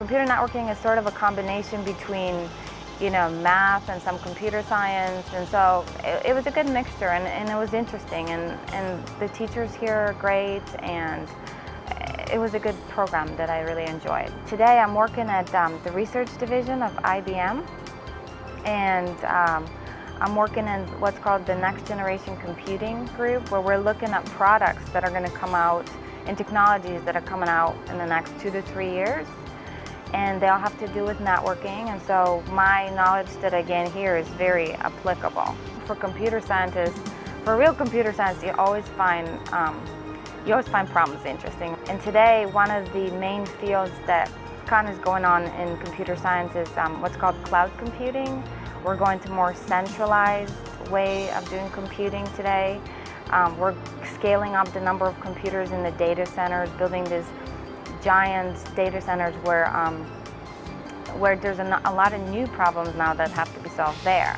Computer networking is sort of a combination between, math and some computer science, and so it was a good mixture, and it was interesting, and the teachers here are great, and it was a good program that I really enjoyed. Today I'm working at the research division of IBM, and I'm working in what's called the Next Generation Computing group, where we're looking at products that are going to come out and technologies that are coming out in the next 2 to 3 years. And they all have to do with networking, and so my knowledge that I gain here is very applicable. For computer scientists, for real computer science, you always find problems interesting. And today, one of the main fields that kind of is going on in computer science is what's called cloud computing. We're going to more centralized way of doing computing today. We're scaling up the number of computers in the data centers, building these giant data centers where there's a lot of new problems now that have to be solved there.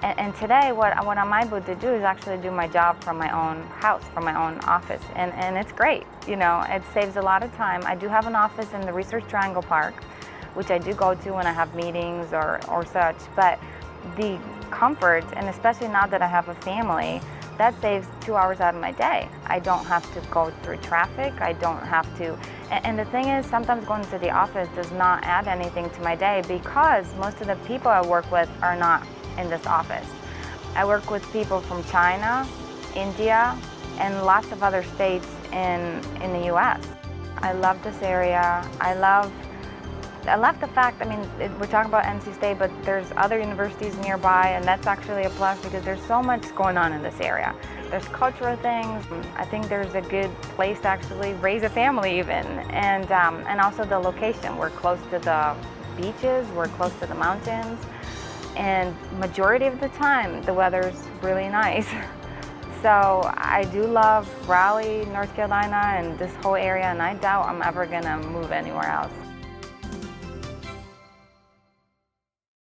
And today, what I'm able to do is actually do my job from my own house, from my own office, and it's great. It saves a lot of time. I do have an office in the Research Triangle Park, which I do go to when I have meetings or such, but the comfort, and especially now that I have a family, that saves 2 hours out of my day. I don't have to go through traffic. I don't have to, and the thing is, sometimes going to the office does not add anything to my day because most of the people I work with are not in this office. I work with people from China, India, and lots of other states in the US. I love this area. I love the fact, we're talking about NC State, but there's other universities nearby, and that's actually a plus because there's so much going on in this area. There's cultural things. I think there's a good place to actually raise a family even, and also the location. We're close to the beaches, we're close to the mountains, and majority of the time the weather's really nice. So I do love Raleigh, North Carolina, and this whole area, and I doubt I'm ever gonna move anywhere else.